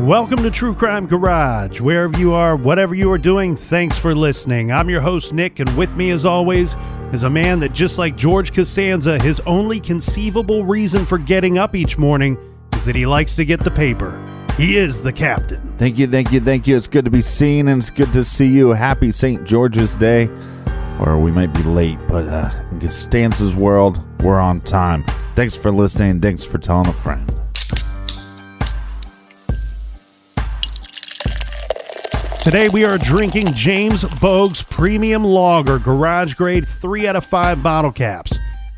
Welcome to True Crime Garage. Wherever you are, whatever you are doing, thanks for listening. I'm your host, Nick, and with me, as always, is a man that, just like George Costanza, his only conceivable reason for getting up each morning is that he likes to get the paper. He is the captain. Thank you. It's good to be seen, and it's good to see you. Happy St. George's Day. Or we might be late, but in Costanza's world, we're on time. Thanks for listening. Thanks for telling a friend. Today we are drinking James Boag's Premium Lager, garage grade 3 out of 5 bottle caps.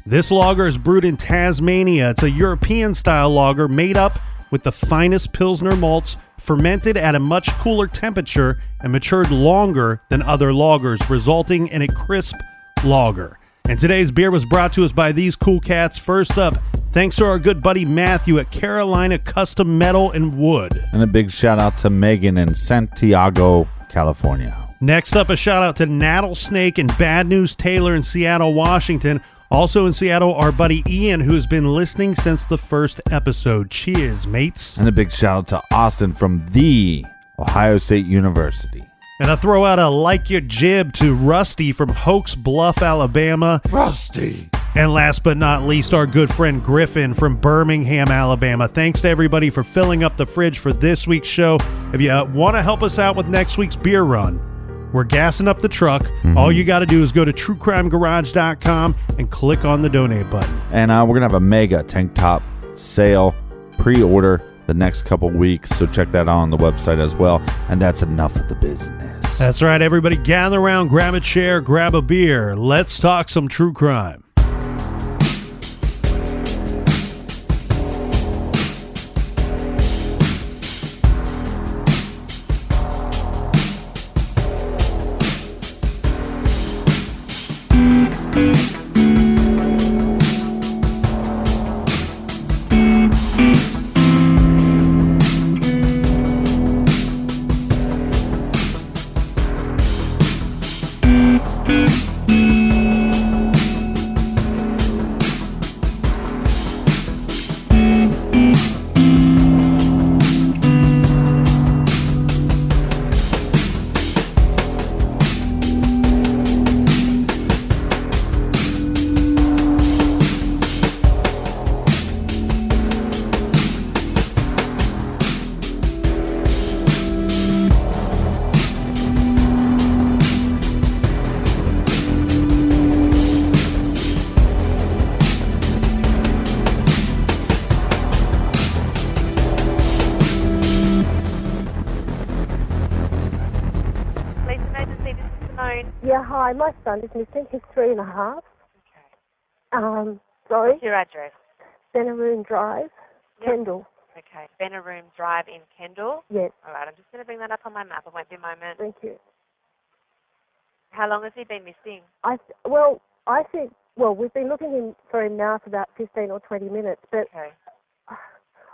This lager is brewed in Tasmania. It's a European-style lager made up with the finest Pilsner malts, fermented at a much cooler temperature and matured longer than other lagers, resulting in a crisp lager. And today's beer was brought to us by these cool cats. First up, thanks to our good buddy Matthew at Carolina Custom Metal and Wood. And a big shout out to Megan in Santiago, California. Next up, a shout out to Nattlesnake and Bad News Taylor in Seattle, Washington. Also in Seattle, our buddy Ian, who has been listening since the first episode. Cheers, mates. And a big shout out to Austin from the Ohio State University. And I throw out a like your jib to Rusty from Hoax Bluff, Alabama. Rusty. And last but not least, our good friend Griffin from Birmingham, Alabama. Thanks to everybody for filling up the fridge for this week's show. If you want to help us out with next week's beer run, we're gassing up the truck. Mm-hmm. All you got to do is go to truecrimegarage.com and click on the donate button. And we're going to have a mega tank top sale pre-order the next couple weeks, so check that out on the website as well. And that's enough of the business. That's right, everybody. Gather around, grab a chair, grab a beer. Let's talk some true crime. Yeah, hi, my son is missing. He's 3.5. Okay. Sorry? What's your address? Benaroon Drive, Yep. Kendall. Okay. Benaroon Drive in Kendall? Yes, All right, I'm just going to bring that up on my map. It won't be a moment. thank you. How long has he been missing? I think we've been looking for him now for about 15 or 20 minutes, but Okay.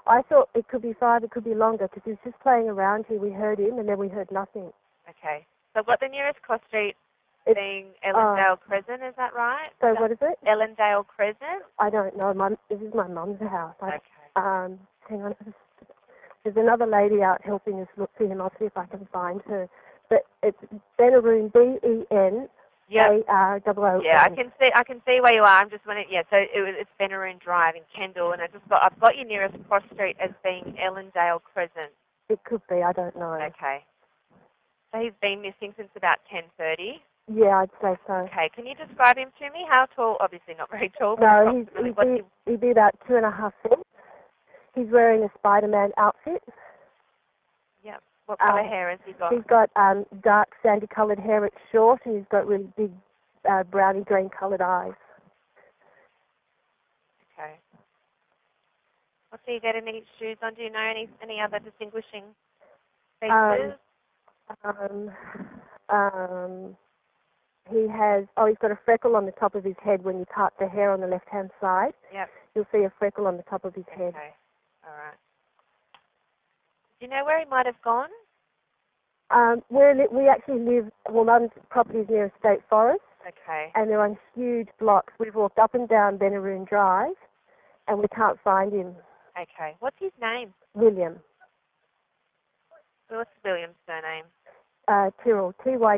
I thought it could be 5, it could be longer, because he was just playing around here. We heard him, and then we heard nothing. Okay. So I've got the nearest cross street It's, being Ellendale Crescent, is that right? So what is it? Ellendale Crescent? I don't know. This is my mum's house. Okay. Hang on. There's another lady out helping us look for him. I'll see if I can find her. But it's Benaroon, BENAROON. Yeah, I can see where you are. I'm just wondering. Yeah, so it's Benaroon Drive in Kendall, and I've got your nearest cross street as being Ellendale Crescent. It could be. I don't know. Okay. So he's been missing since about 10:30. Yeah, I'd say so. Okay, can you describe him to me? How tall? Obviously not very tall. But No, approximately he'd be about 2.5 feet. He's wearing a Spider-Man outfit. Yeah. What colour hair has he got? He's got dark sandy-coloured hair. It's short, and he's got really big browny green-coloured eyes. Okay. What's he got? Any shoes on? Do you know any other distinguishing features? He's got a freckle on the top of his head when you part the hair on the left-hand side. Yep. You'll see a freckle on the top of his head. Okay. All right. Do you know where he might have gone? We actually live, Mum's property is near a state forest. Okay. And they're on huge blocks. We've walked up and down Benaroon Drive, and we can't find him. Okay. What's his name? William. What's William's surname? Tyrrell, Tyrrell.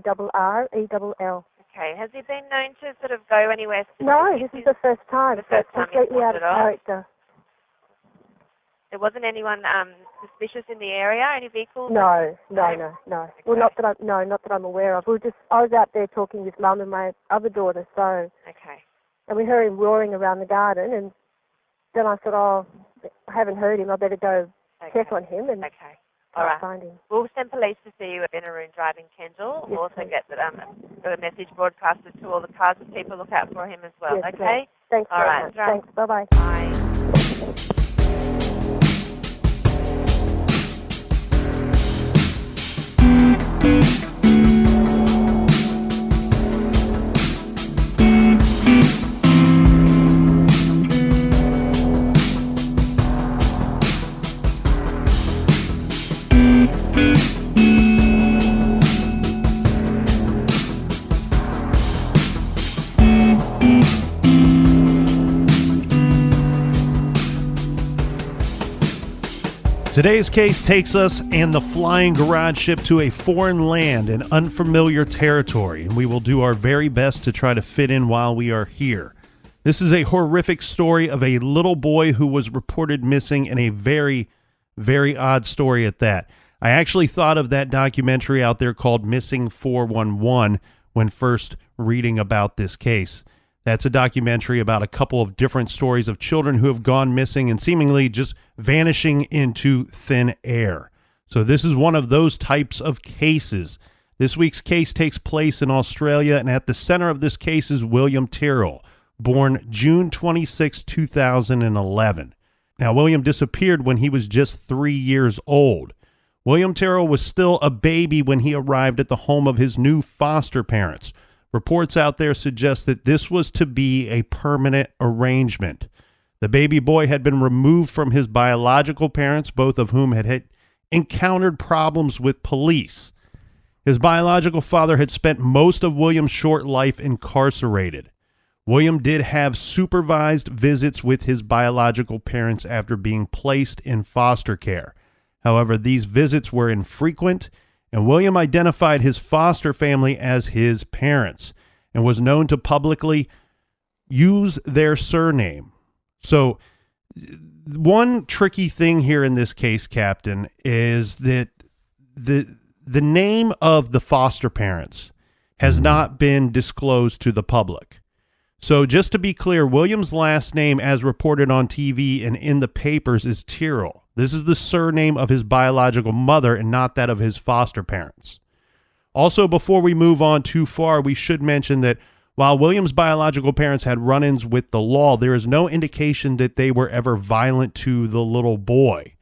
Okay. Has he been known to sort of go anywhere specific? No, this is the first time. The first time he's completely out of wandered off? character. There wasn't anyone suspicious in the area? Any vehicles? No. Okay. Well, not that I'm aware of. I was out there talking with Mum and my other daughter, so. Okay. And we heard him roaring around the garden, and then I thought, oh, I haven't heard him. I better go check on him and All right. find him. We'll send police to see you at Benaroon Drive in Kendall. We'll also get the message broadcasted to all the cars and people look out for him as well. Yes, okay? Thanks all very right. much. Thanks. Bye-bye. Bye. Today's case takes us and the flying garage ship to a foreign land and unfamiliar territory, and we will do our very best to try to fit in while we are here. This is a horrific story of a little boy who was reported missing, and a very, very odd story at that. I actually thought of that documentary out there called Missing 411 when first reading about this case. That's a documentary about a couple of different stories of children who have gone missing and seemingly just vanishing into thin air. So this is one of those types of cases. This week's case takes place in Australia, and at the center of this case is William Tyrrell, born June 26, 2011. Now, William disappeared when he was just 3 years old. William Tyrrell was still a baby when he arrived at the home of his new foster parents. Reports out there suggest that this was to be a permanent arrangement. The baby boy had been removed from his biological parents, both of whom had encountered problems with police. His biological father had spent most of William's short life incarcerated. William did have supervised visits with his biological parents after being placed in foster care. However, these visits were infrequent, and William identified his foster family as his parents and was known to publicly use their surname. So one tricky thing here in this case, Captain, is that the name of the foster parents has not been disclosed to the public. So just to be clear, William's last name, as reported on TV and in the papers, is Tyrrell. This is the surname of his biological mother and not that of his foster parents. Also, before we move on too far, we should mention that while William's biological parents had run-ins with the law, there is no indication that they were ever violent to the little boy.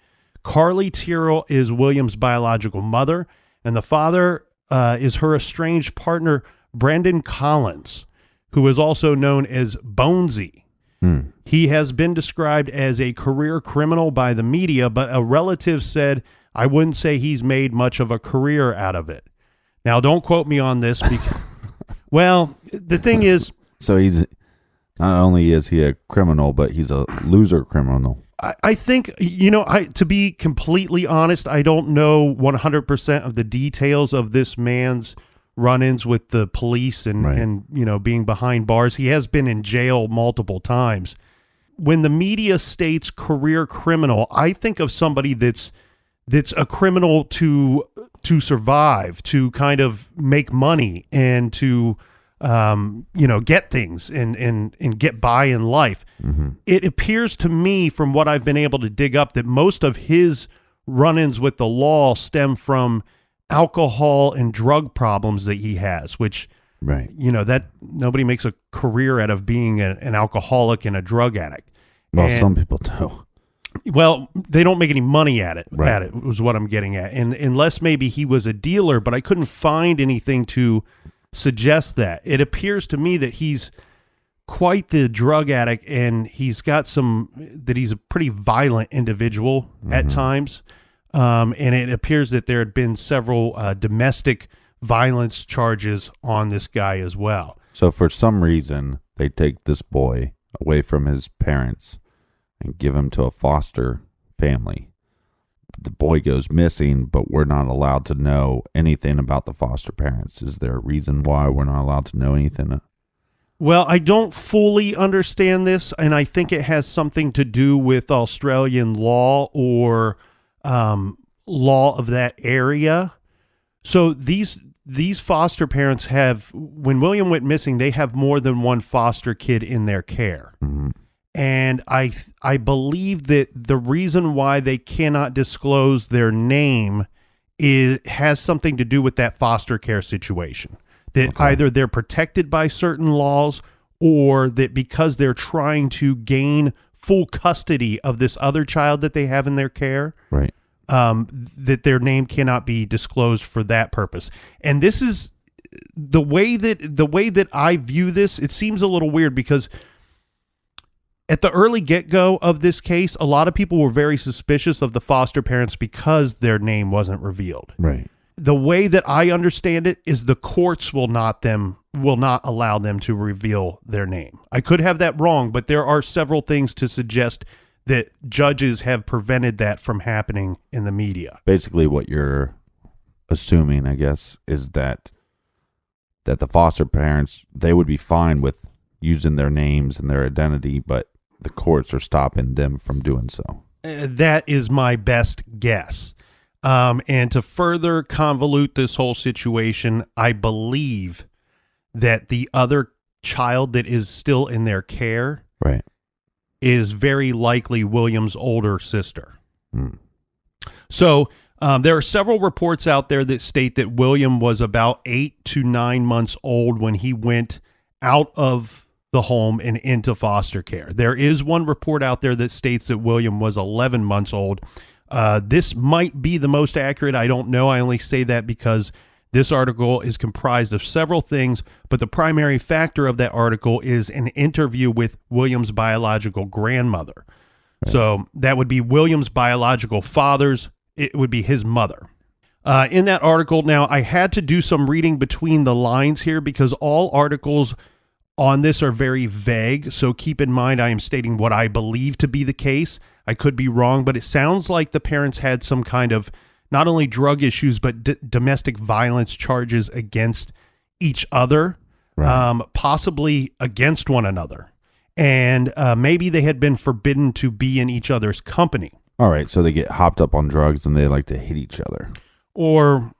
Carly Tyrrell is William's biological mother, and the father is her estranged partner, Brendan Collins, who is also known as Bonesy. He has been described as a career criminal by the media, but a relative said, I wouldn't say he's made much of a career out of it. Now, don't quote me on this because, well, the thing is... So he's, not only is he a criminal, but he's a loser criminal. I think, to be completely honest, I don't know 100% of the details of this man's run-ins with the police and being behind bars. He has been in jail multiple times. When the media states career criminal, I think of somebody that's a criminal to survive, to kind of make money and to get things and get by in life. Mm-hmm. It appears to me, from what I've been able to dig up, that most of his run-ins with the law stem from alcohol and drug problems that he has, which, that nobody makes a career out of being an alcoholic and a drug addict. Well, some people do. Well, they don't make any money at it. Right. Was what I'm getting at. And unless maybe he was a dealer, but I couldn't find anything to suggest that. It appears to me that he's quite the drug addict, and he's a pretty violent individual at times. And it appears that there had been several domestic violence charges on this guy as well. So for some reason, they take this boy away from his parents and give him to a foster family. the boy goes missing, but we're not allowed to know anything about the foster parents. Is there a reason why we're not allowed to know anything? Well, I don't fully understand this, and I think it has something to do with Australian law or law of that area. So these foster parents have, when William went missing, they have more than one foster kid in their care. Mm-hmm. And I believe that the reason why they cannot disclose their name has something to do with that foster care situation. That either they're protected by certain laws, or that because they're trying to gain full custody of this other child that they have in their care, right? That their name cannot be disclosed for that purpose. And this is the way that I view this. It seems a little weird because at the early get-go of this case, a lot of people were very suspicious of the foster parents because their name wasn't revealed. Right. The way that I understand it is the courts will not allow them to reveal their name. I could have that wrong, but there are several things to suggest that judges have prevented that from happening in the media. Basically, what you're assuming, I guess, is that the foster parents, they would be fine with using their names and their identity, but the courts are stopping them from doing so. That is my best guess. And to further convolute this whole situation, I believe that the other child that is still in their care right. is very likely William's older sister. Hmm. So there are several reports out there that state that William was about 8 to 9 months old when he went out of the home and into foster care. There is one report out there that states that William was 11 months old. This might be the most accurate. I don't know. I only say that because this article is comprised of several things, but the primary factor of that article is an interview with William's biological grandmother. Right. So that would be William's biological father's. It would be his mother. In that article, now I had to do some reading between the lines here because all articles on this are very vague, so keep in mind I am stating what I believe to be the case. I could be wrong, but it sounds like the parents had some kind of not only drug issues, but domestic violence charges against each other, right. Possibly against one another. And maybe they had been forbidden to be in each other's company. All right, so they get hopped up on drugs and they like to hit each other. Or...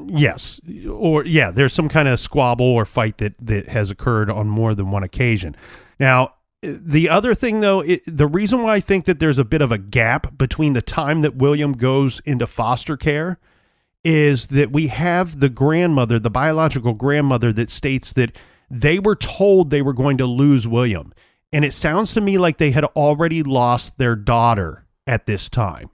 yes. Or, yeah, there's some kind of squabble or fight that has occurred on more than one occasion. Now, the other thing, though, the reason why I think that there's a bit of a gap between the time that William goes into foster care is that we have the grandmother, the biological grandmother, that states that they were told they were going to lose William. And it sounds to me like they had already lost their daughter at this time.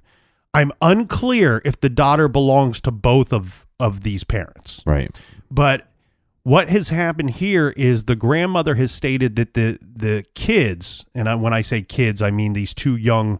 I'm unclear if the daughter belongs to both of these parents. Right. But what has happened here is the grandmother has stated that the kids, and when I say kids, I mean these two young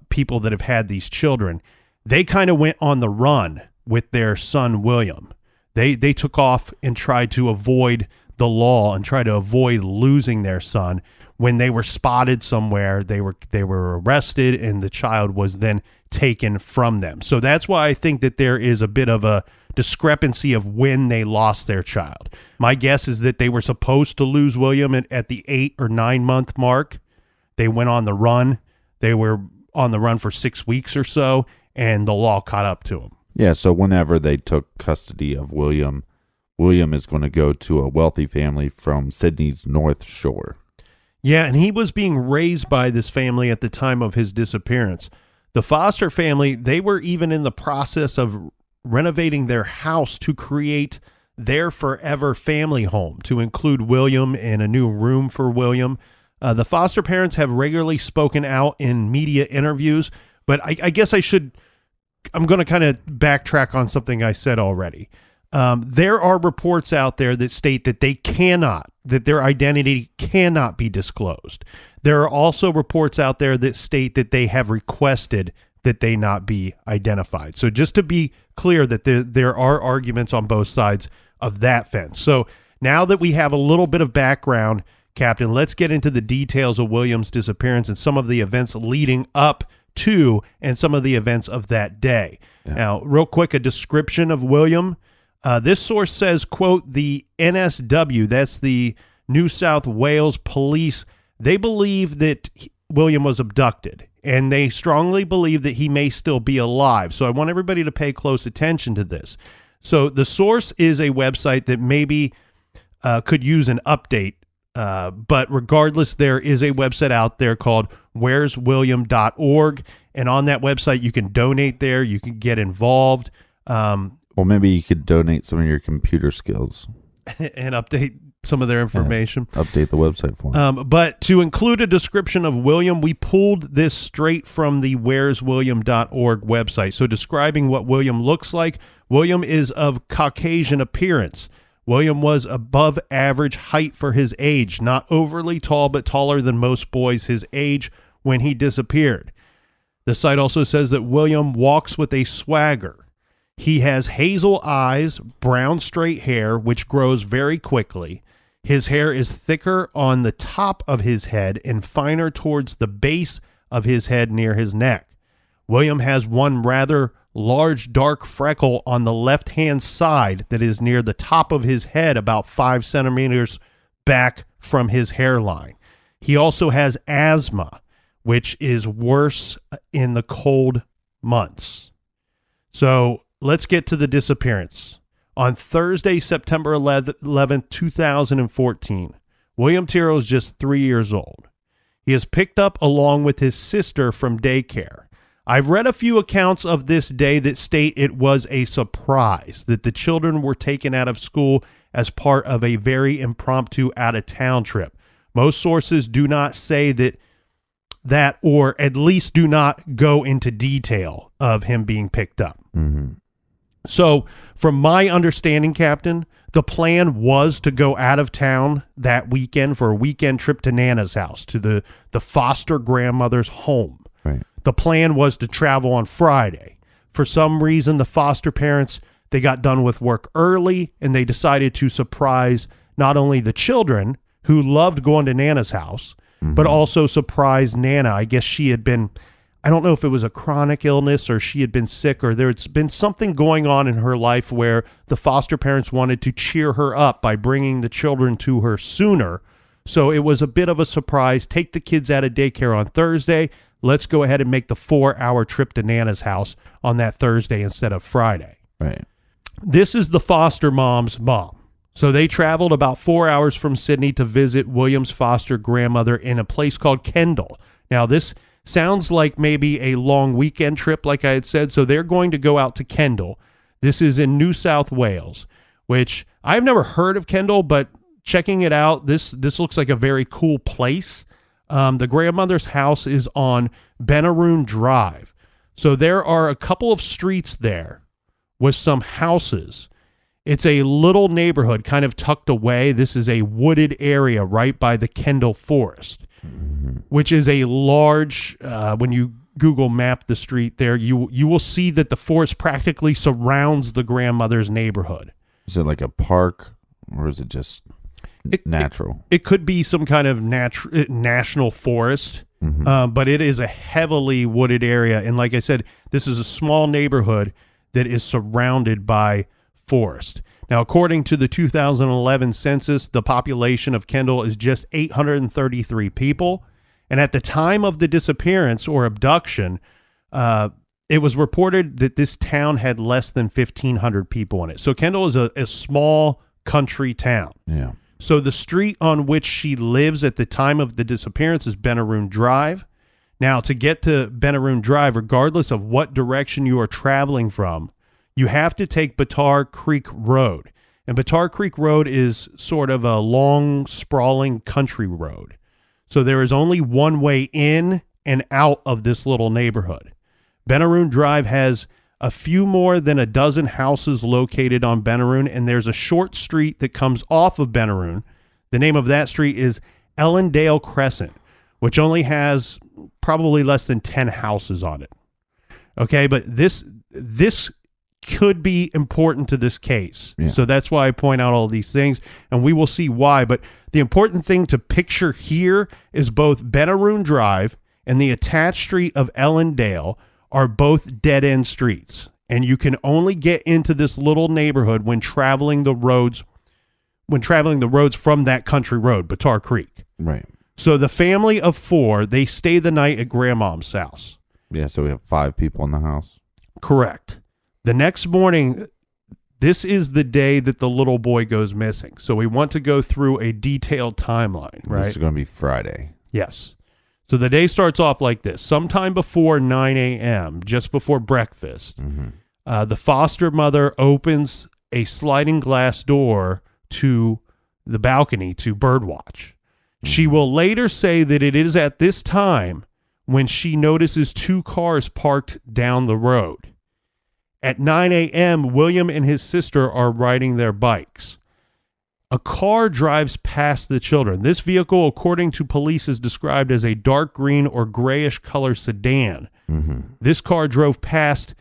people that have had these children, they kind of went on the run with their son, William. They took off and tried to avoid the law and try to avoid losing their son. When they were spotted somewhere, they were arrested, and the child was then taken from them. So that's why I think that there is a bit of a discrepancy of when they lost their child. My guess is that they were supposed to lose William at the 8 or 9 month mark. They went on the run. They were on the run for 6 weeks or so, and the law caught up to them. Yeah, so whenever they took custody of William is going to go to a wealthy family from Sydney's North Shore. Yeah, and he was being raised by this family at the time of his disappearance. The foster family, they were even in the process of renovating their house to create their forever family home, to include William and a new room for William. The foster parents have regularly spoken out in media interviews, but I guess I'm going to kind of backtrack on something I said already. There are reports out there that state that that their identity cannot be disclosed. There are also reports out there that state that they have requested that they not be identified. So just to be clear that there are arguments on both sides of that fence. So now that we have a little bit of background, Captain, let's get into the details of William's disappearance and some of the events leading up to and some of the events of that day. Yeah. Now, real quick, a description of William. This source says, quote, the NSW, that's the New South Wales Police, they believe that William was abducted, and they strongly believe that he may still be alive. So I want everybody to pay close attention to this. So the source is a website that maybe could use an update, but regardless, there is a website out there called where'swilliam.org, and on that website, you can donate there, you can get involved. Well, maybe you could donate some of your computer skills. And update some of their information. Yeah, update the website for them. But to include a description of William, we pulled this straight from the where'swilliam.org website. So describing what William looks like, William is of Caucasian appearance. William was above average height for his age, not overly tall, but taller than most boys his age when he disappeared. The site also says that William walks with a swagger. He has hazel eyes, brown straight hair, which grows very quickly. His hair is thicker on the top of his head and finer towards the base of his head near his neck. William has one rather large dark freckle on the left-hand side that is near the top of his head, about 5 centimeters back from his hairline. He also has asthma, which is worse in the cold months. So let's get to the disappearance. On Thursday, September 11th, 2014, William Tyrrell is just 3 years old. He is picked up along with his sister from daycare. I've read a few accounts of this day that state it was a surprise, that the children were taken out of school as part of a very impromptu out-of-town trip. Most sources do not say that, or at least do not go into detail of him being picked up. Mm-hmm. So from my understanding, Captain, the plan was to go out of town that weekend for a weekend trip to Nana's house, to the foster grandmother's home. Right. The plan was to travel on Friday. For some reason, the foster parents, they got done with work early, and they decided to surprise not only the children, who loved going to Nana's house, but also surprise Nana. I guess she had been, I don't know if it was a chronic illness or she had been sick, or there's been something going on in her life where the foster parents wanted to cheer her up by bringing the children to her sooner. So it was a bit of a surprise. Take the kids out of daycare on Thursday. Let's go ahead and make the 4-hour trip to Nana's house on that Thursday instead of Friday. Right. This is the foster mom's mom. So they traveled about 4 hours from Sydney to visit William's foster grandmother in a place called Kendall. Now, this sounds like maybe a long weekend trip, like I had said. So they're going to go out to Kendall. This is in New South Wales, which I've never heard of Kendall, but checking it out, this looks like a very cool place. The grandmother's house is on Benaroon Drive. So there are a couple of streets there with some houses. It's a little neighborhood kind of tucked away. This is a wooded area right by the Kendall Forest, which is a large, when you Google map the street there, you will see that the forest practically surrounds the grandmother's neighborhood. Is it like a park, or is it just natural? It could be some kind of national forest, but it is a heavily wooded area. And like I said, this is a small neighborhood that is surrounded by forest. Now, according to the 2011 census, the population of Kendall is just 833 people. And at the time of the disappearance or abduction, it was reported that this town had less than 1,500 people in it. So Kendall is a small country town. Yeah. So the street on which she lives at the time of the disappearance is Benaroon Drive. Now, to get to Benaroon Drive, regardless of what direction you are traveling from, you have to take Battar Creek Road. And Battar Creek Road is sort of a long, sprawling country road. So there is only one way in and out of this little neighborhood. Benaroon Drive has a few more than a dozen houses located on Benaroon, and there's a short street that comes off of Benaroon. The name of that street is Ellendale Crescent, which only has probably less than 10 houses on it. Okay, but this could be important to this case. Yeah. So that's why I point out all these things, and we will see why. But the important thing to picture here is both Benaroon Drive and the attached street of Ellendale are both dead-end streets, and you can only get into this little neighborhood when traveling the roads from that country road, Batar Creek. Right. So the family of 4, they stay the night at grandmom's house. Yeah, so we have 5 people in the house. Correct. The next morning, this is the day that the little boy goes missing. So we want to go through a detailed timeline, right? This is going to be Friday. Yes. So the day starts off like this. Sometime before 9 a.m., just before breakfast, the foster mother opens a sliding glass door to the balcony to birdwatch. She will later say that it is at this time when she notices 2 cars parked down the road. At 9 a.m., William and his sister are riding their bikes. A car drives past the children. This vehicle, according to police, is described as a dark green or grayish color sedan. This car drove past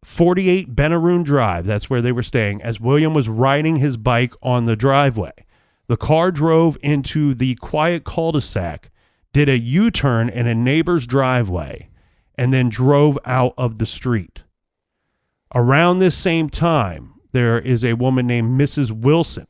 48 Benaroon Drive, that's where they were staying, as William was riding his bike on the driveway. The car drove into the quiet cul-de-sac, did a U-turn in a neighbor's driveway, and then drove out of the street. Around this same time, there is a woman named Mrs. Wilson.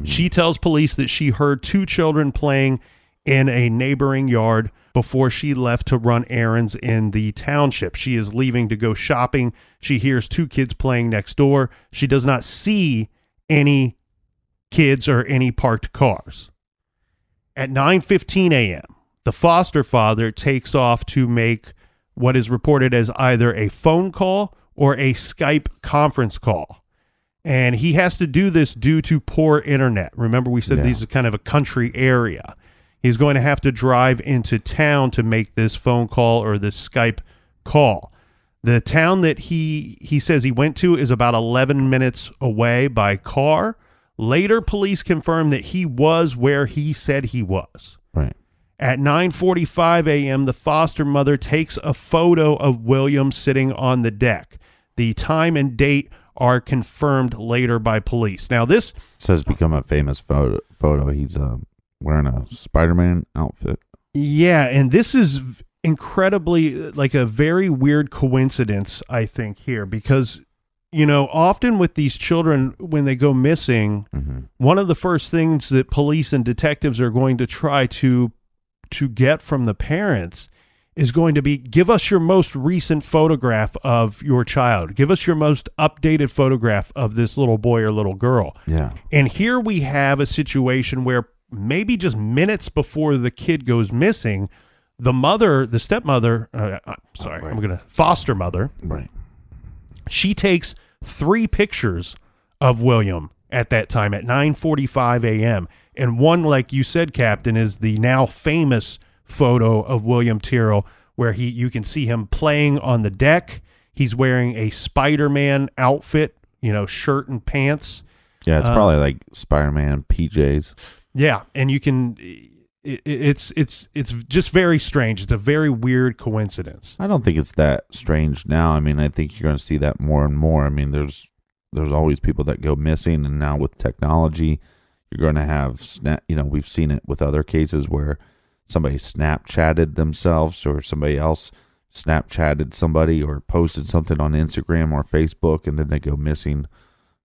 She tells police that she heard 2 children playing in a neighboring yard before she left to run errands in the township. She is leaving to go shopping. She hears 2 kids playing next door. She does not see any kids or any parked cars. At 9:15 a.m., the foster father takes off to make what is reported as either a phone call or a Skype conference call. And he has to do this due to poor internet. Remember, we said these are kind of a country area. He's going to have to drive into town to make this phone call or this Skype call. The town that he says he went to is about 11 minutes away by car. Later, police confirmed that he was where he said he was. Right. At 9:45 a.m., the foster mother takes a photo of William sitting on the deck. The time and date are confirmed later by police. Now, this says become a famous photo. He's wearing a Spider-Man outfit. Yeah, and this is incredibly like a very weird coincidence, I think, here, because, you know, often with these children, when they go missing, one of the first things that police and detectives are going to try to get from the parents is going to be, give us your most recent photograph of your child. Give us your most updated photograph of this little boy or little girl. Yeah. And here we have a situation where maybe just minutes before the kid goes missing, the stepmother, foster mother, right, she takes 3 pictures of William at that time at 9:45 a.m. And one, like you said, Captain, is the now famous photo of William Tyrrell, where you can see him playing on the deck. He's wearing a Spider-Man outfit, you know, shirt and pants. Yeah, it's probably like Spider-Man PJs. Yeah, and you can. It's just very strange. It's a very weird coincidence. I don't think it's that strange now. I mean, I think you're going to see that more and more. I mean, there's always people that go missing, and now with technology, you're going to have we've seen it with other cases where somebody Snapchatted themselves or somebody else Snapchatted somebody or posted something on Instagram or Facebook, and then they go missing,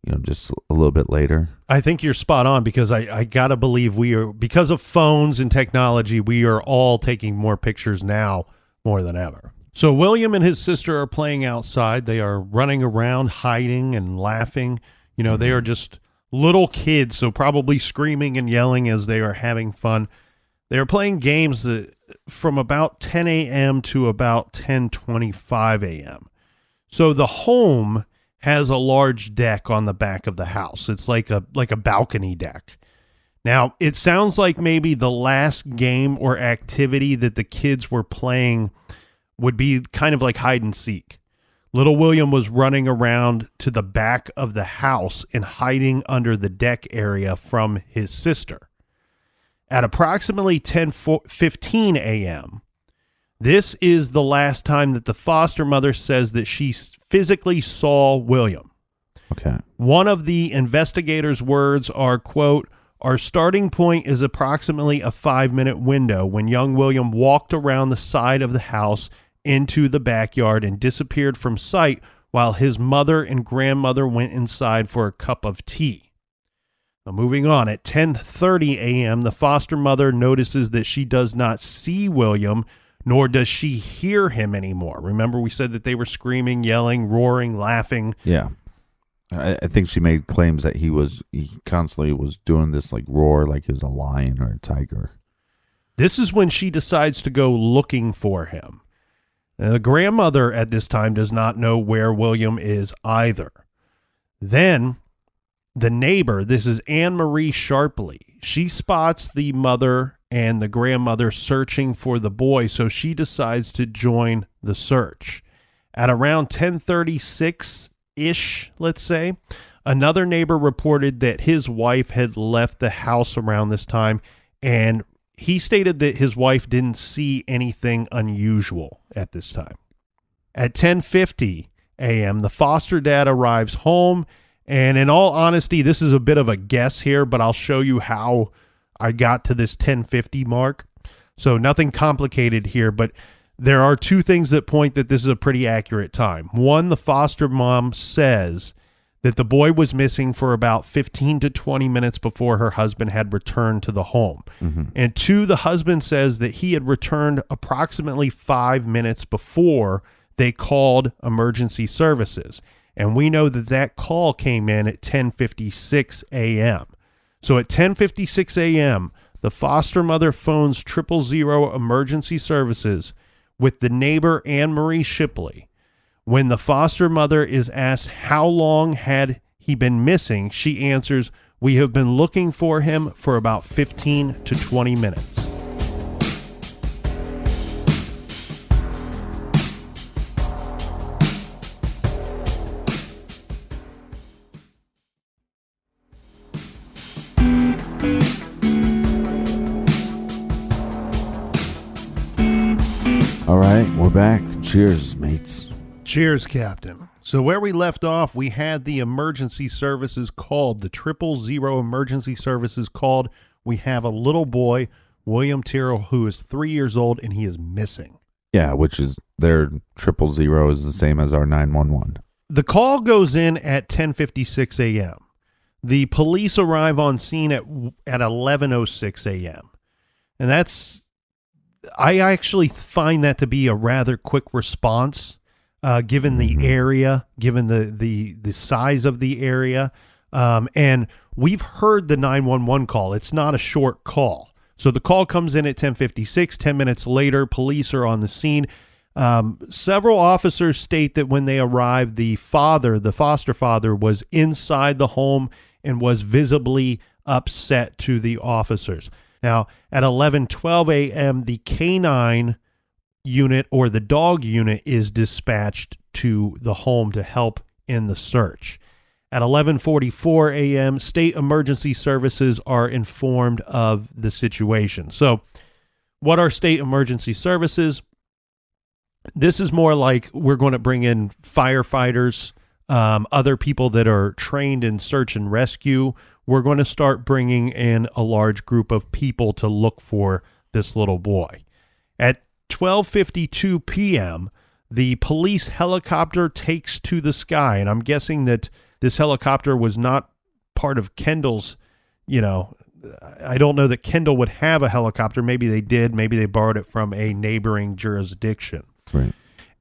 you know, just a little bit later. I think you're spot on, because I got to believe because of phones and technology, we are all taking more pictures now more than ever. So William and his sister are playing outside. They are running around, hiding and laughing. You know, they are just little kids, so probably screaming and yelling as they are having fun. They are playing games from about 10 a.m. to about 10:25 a.m. So the home has a large deck on the back of the house. It's like a balcony deck. Now, it sounds like maybe the last game or activity that the kids were playing would be kind of like hide and seek. Little William was running around to the back of the house and hiding under the deck area from his sister. At approximately 10:15 a.m., this is the last time that the foster mother says that she physically saw William. Okay. One of the investigators' words are, quote, Our starting point is approximately a 5-minute window when young William walked around the side of the house into the backyard and disappeared from sight while his mother and grandmother went inside for a cup of tea. Now, moving on, at 10:30 a.m., the foster mother notices that she does not see William, nor does she hear him anymore. Remember, we said that they were screaming, yelling, roaring, laughing. Yeah. I think she made claims that he constantly was doing this like roar like he was a lion or a tiger. This is when she decides to go looking for him. Now, the grandmother at this time does not know where William is either. Then the neighbor, this is Anne Marie Sharpley, she spots the mother and the grandmother searching for the boy, so she decides to join the search. At around 10:36-ish, let's say, another neighbor reported that his wife had left the house around this time, and he stated that his wife didn't see anything unusual at this time. At 10:50 a.m., the foster dad arrives home, and in all honesty, this is a bit of a guess here, but I'll show you how I got to this 10:50 mark. So nothing complicated here, but there are two things that point that this is a pretty accurate time. One, the foster mom says that the boy was missing for about 15 to 20 minutes before her husband had returned to the home. Mm-hmm. And two, the husband says that he had returned approximately 5 minutes before they called emergency services. And we know that that call came in at 10:56 a.m. So at 10:56 a.m., the foster mother phones 000 emergency services with the neighbor Anne Marie Shipley. When the foster mother is asked how long had he been missing, she answers, "We have been looking for him for about 15 to 20 minutes. All right, we're back. Cheers, mates. Cheers, Captain. So where we left off, we had the emergency services called, the 000 emergency services called. We have a little boy, William Tyrrell, who is 3 years old, and he is missing. Yeah, which is their 000 is the same as our 911. The call goes in at 10:56 a.m. The police arrive on scene at 11:06 a.m. And I actually find that to be a rather quick response, given the area, given the size of the area. And we've heard the 911 call. It's not a short call. So the call comes in at 10:56. 10 minutes later, police are on the scene. Several officers state that when they arrived, the foster father, was inside the home and was visibly upset to the officers. Now, at 11:12 a.m., the canine unit or the dog unit is dispatched to the home to help in the search. At 11:44 a.m., state emergency services are informed of the situation. So, what are state emergency services? This is more like we're going to bring in firefighters, other people that are trained in search and rescue. We're going to start bringing in a large group of people to look for this little boy. At 12:52 p.m., the police helicopter takes to the sky, and I'm guessing that this helicopter was not part of Kendall's, I don't know that Kendall would have a helicopter. Maybe they did. Maybe they borrowed it from a neighboring jurisdiction. Right.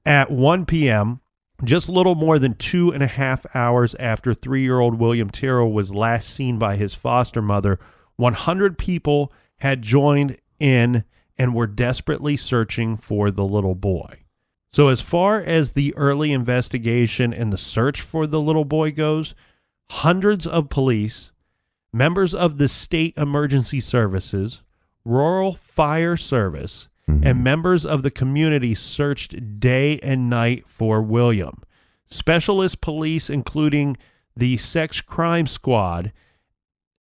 At 1 p.m., just a little more than 2.5 hours after 3-year-old William Tyrrell was last seen by his foster mother, 100 people had joined in and were desperately searching for the little boy. So as far as the early investigation and the search for the little boy goes, hundreds of police, members of the state emergency services, rural fire service, and members of the community searched day and night for William. Specialist police, including the sex crime squad,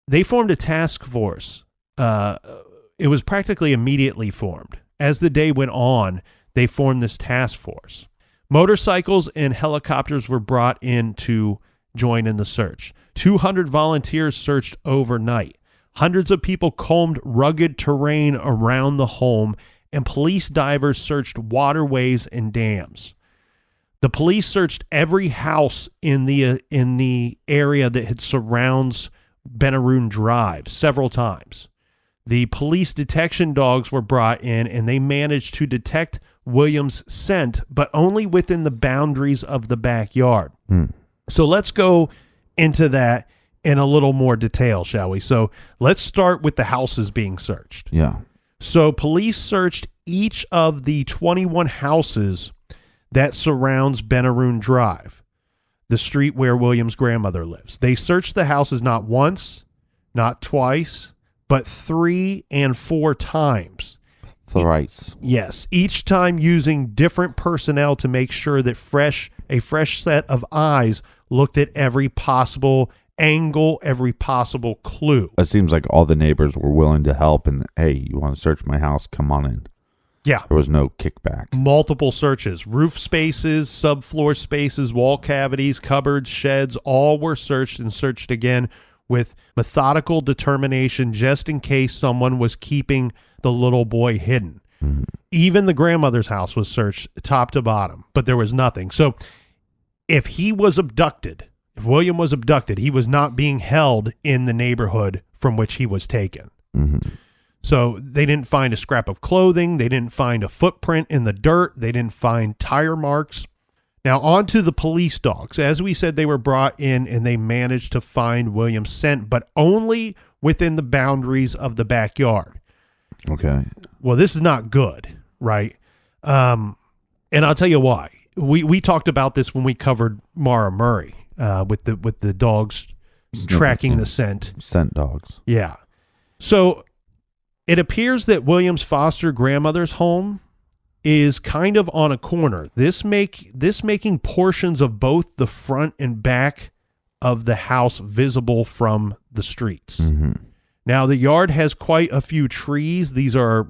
they formed a task force. It was practically immediately formed. As the day went on, they formed this task force. Motorcycles and helicopters were brought in to join in the search. 200 volunteers searched overnight. Hundreds of people combed rugged terrain around the home, and police divers searched waterways and dams. The police searched every house in the area that surrounds Benaroon Drive several times. The police detection dogs were brought in, and they managed to detect Williams' scent, but only within the boundaries of the backyard. So let's go into that in a little more detail, shall we? So let's start with the houses being searched. Yeah. So police searched each of the 21 houses that surrounds Benaroon Drive, the street where William's grandmother lives. They searched the houses not once, not twice, but 3 and 4 times. Thrice. Yes, each time using different personnel to make sure that a fresh set of eyes looked at every possible angle, every possible clue. It seems like all the neighbors were willing to help, and hey, you want to search my house? Come on in. Yeah. There was no kickback. Multiple searches, roof spaces, subfloor spaces, wall cavities, cupboards, sheds, all were searched and searched again with methodical determination just in case someone was keeping the little boy hidden. Mm-hmm. Even the grandmother's house was searched top to bottom, but there was nothing. So if William was abducted, he was not being held in the neighborhood from which he was taken. Mm-hmm. So they didn't find a scrap of clothing. They didn't find a footprint in the dirt. They didn't find tire marks. Now on to the police dogs. As we said, they were brought in and they managed to find William's scent, but only within the boundaries of the backyard. Okay. Well, this is not good, right? And I'll tell you why. We talked about this when we covered Mara Murray with the dogs tracking the scent. Scent dogs. Yeah. So it appears that William's foster grandmother's home is kind of on a corner. This making portions of both the front and back of the house visible from the streets. Mm-hmm. Now the yard has quite a few trees. The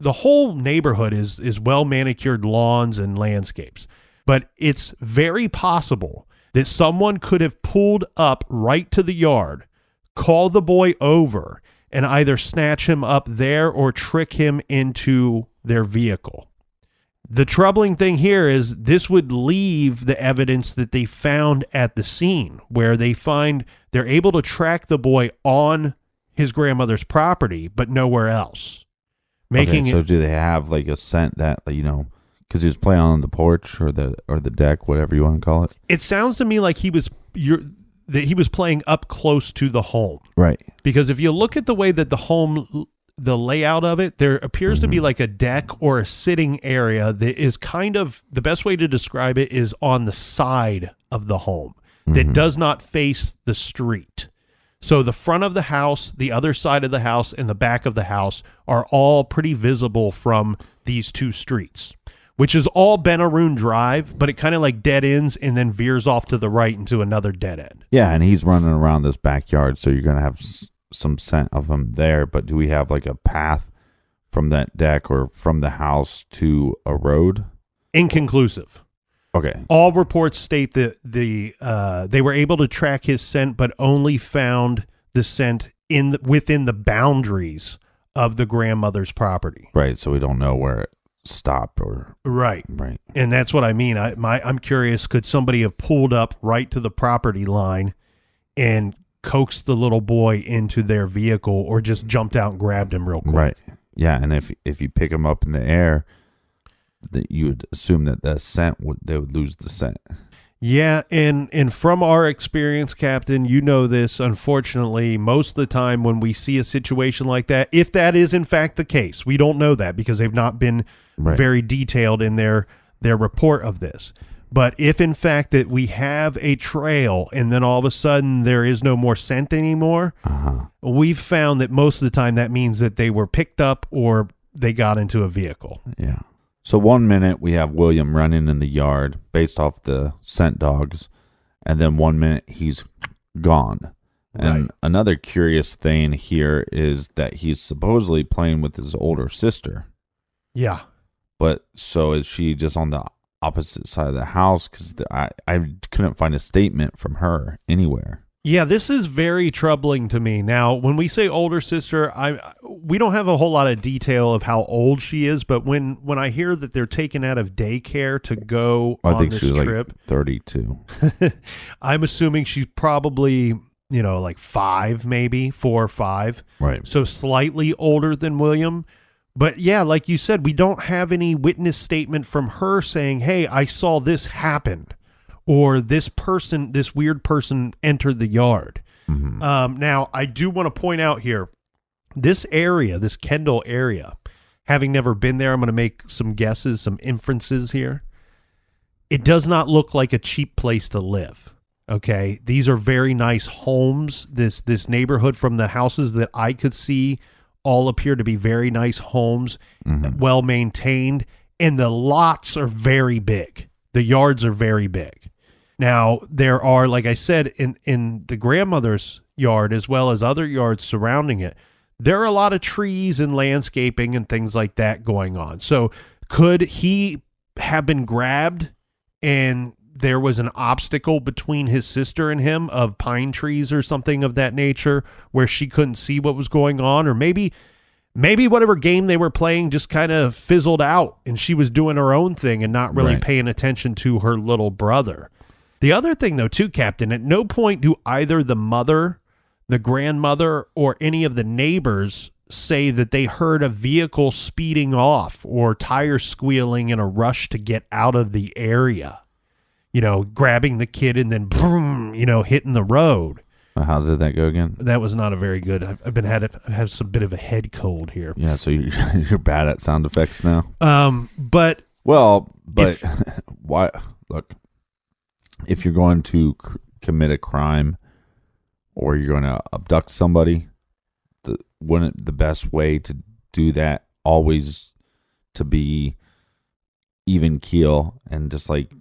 whole neighborhood is well manicured lawns and landscapes. But it's very possible that someone could have pulled up right to the yard, called the boy over, and either snatch him up there or trick him into their vehicle. The troubling thing here is this would leave the evidence that they found at the scene, where they're able to track the boy on his grandmother's property, but nowhere else. So do they have like a scent that, because he was playing on the porch or the deck, whatever you want to call it? It sounds to me like he was playing up close to the home. Right. Because if you look at the way that the layout of it, there appears to be like a deck or a sitting area that is kind of, the best way to describe it is on the side of the home that does not face the street. So the front of the house, the other side of the house, and the back of the house are all pretty visible from these two streets, which is all Benaroon Drive, but it kind of like dead ends and then veers off to the right into another dead end. Yeah, and he's running around this backyard, so you're going to have some scent of him there, but do we have like a path from that deck or from the house to a road? Inconclusive. Okay. All reports state that they were able to track his scent, but only found the scent within the boundaries of the grandmother's property. Right, so we don't know where it stopped or... Right. And that's what I mean. I'm curious, could somebody have pulled up right to the property line and coaxed the little boy into their vehicle, or just jumped out and grabbed him real quick? Right. Yeah, and if you pick him up in the air, that you would assume that the scent they would lose the scent. Yeah, and from our experience, Captain, you know this, unfortunately, most of the time when we see a situation like that, if that is in fact the case, we don't know that because they've not been very detailed in their report of this. But if in fact that we have a trail and then all of a sudden there is no more scent anymore, we've found that most of the time that means that they were picked up or they got into a vehicle. Yeah. So 1 minute we have William running in the yard based off the scent dogs, and then 1 minute he's gone. And another curious thing here is that he's supposedly playing with his older sister. Yeah. But so is she just on the opposite side of the house? Because I couldn't find a statement from her anywhere. Yeah, this is very troubling to me. Now, when we say older sister, we don't have a whole lot of detail of how old she is, but when I hear that they're taken out of daycare to go on this trip, like 32. I'm assuming she's probably, like 5, maybe 4 or 5. Right. So slightly older than William. But yeah, like you said, we don't have any witness statement from her saying, hey, I saw this happen. Or this weird person entered the yard. Mm-hmm. Now, I do want to point out here, this area, this Kendall area, having never been there, I'm going to make some guesses, some inferences here. It does not look like a cheap place to live. Okay, these are very nice homes. This neighborhood, from the houses that I could see, all appear to be very nice homes, well maintained, and the lots are very big. The yards are very big. Now, there are, like I said, in the grandmother's yard, as well as other yards surrounding it, there are a lot of trees and landscaping and things like that going on. So could he have been grabbed and there was an obstacle between his sister and him of pine trees or something of that nature where she couldn't see what was going on? Or maybe whatever game they were playing just kind of fizzled out and she was doing her own thing and not really paying attention to her little brother. The other thing, though, too, Captain, at no point do either the mother, the grandmother, or any of the neighbors say that they heard a vehicle speeding off or tires squealing in a rush to get out of the area, grabbing the kid and then, boom, hitting the road. How did that go again? That was not a very good. I have some bit of a head cold here. Yeah, so you're bad at sound effects now. But why? Look. If you're going to commit a crime or you're going to abduct somebody, wouldn't the best way to do that always to be even keel and just like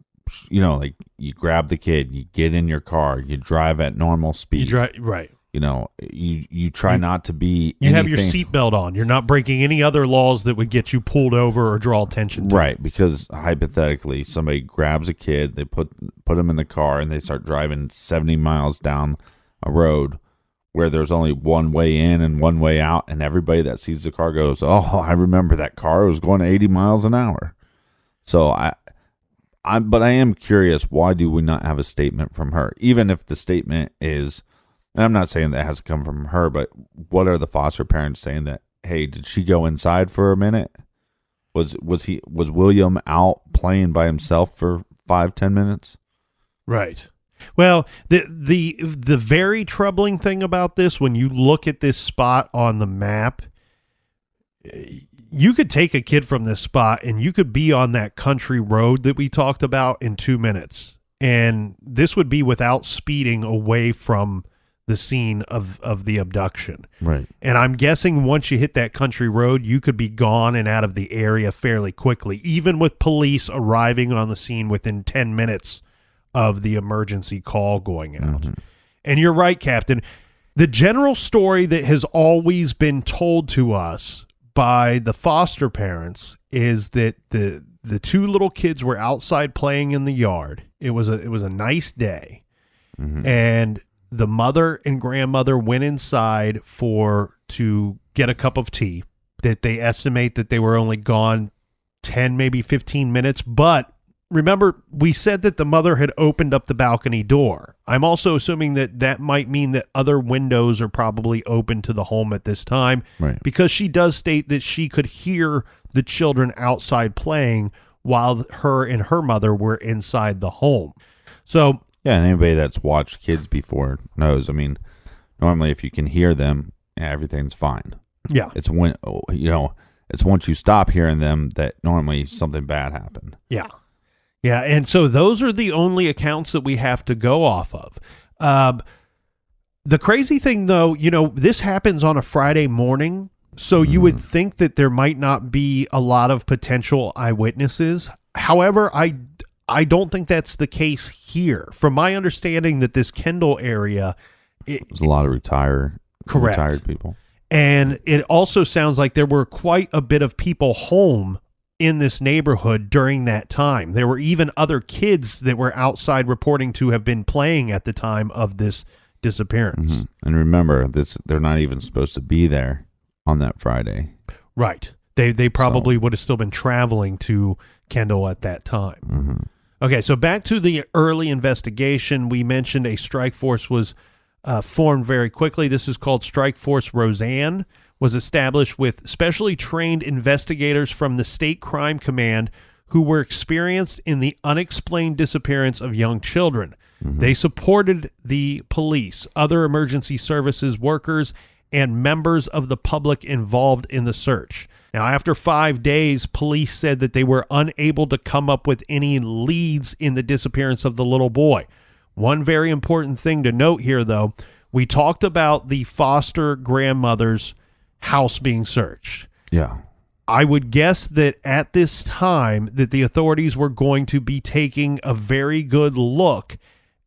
you grab the kid, you get in your car, you drive at normal speed. You drive, right. You try not to be You have your seatbelt on. You're not breaking any other laws that would get you pulled over or draw attention to. Right, because hypothetically, somebody grabs a kid, they put him in the car, and they start driving 70 miles down a road where there's only one way in and one way out, and everybody that sees the car goes, oh, I remember that car. It was going 80 miles an hour. So but I am curious, why do we not have a statement from her? Even if the statement is... And I'm not saying that has to come from her, but what are the foster parents saying that, hey, did she go inside for a minute? Was William out playing by himself for 5-10 minutes? Right. Well, the very troubling thing about this, when you look at this spot on the map, you could take a kid from this spot and you could be on that country road that we talked about in 2 minutes. And this would be without speeding away from the scene of the abduction. Right. And I'm guessing once you hit that country road, you could be gone and out of the area fairly quickly, even with police arriving on the scene within 10 minutes of the emergency call going out. Mm-hmm. And you're right, Captain. The general story that has always been told to us by the foster parents is that the 2 little kids were outside playing in the yard. It was a nice day. Mm-hmm. And the mother and grandmother went inside to get a cup of tea. That they estimate that they were only gone 10, maybe 15 minutes. But remember, we said that the mother had opened up the balcony door. I'm also assuming that might mean that other windows are probably open to the home at this time. Right. Because she does state that she could hear the children outside playing while her and her mother were inside the home. So... Yeah, and anybody that's watched kids before knows. I mean, normally if you can hear them, everything's fine. Yeah. It's it's once you stop hearing them that normally something bad happened. Yeah. Yeah, and so those are the only accounts that we have to go off of. The crazy thing, though, this happens on a Friday morning, so you would think that there might not be a lot of potential eyewitnesses. However, I don't think that's the case here. From my understanding that this Kendall area... There's a lot of retired people. And it also sounds like there were quite a bit of people home in this neighborhood during that time. There were even other kids that were outside reporting to have been playing at the time of this disappearance. Mm-hmm. And remember, they're not even supposed to be there on that Friday. Right. They probably would have still been traveling to Kendall at that time. Mm-hmm. Okay, so back to the early investigation. We mentioned a strike force was formed very quickly. This is called Strike Force Roseanne, was established with specially trained investigators from the State Crime Command who were experienced in the unexplained disappearance of young children. Mm-hmm. They supported the police, other emergency services workers, and members of the public involved in the search. Now, after 5 days, police said that they were unable to come up with any leads in the disappearance of the little boy. One very important thing to note here, though, we talked about the foster grandmother's house being searched. Yeah. I would guess that at this time that the authorities were going to be taking a very good look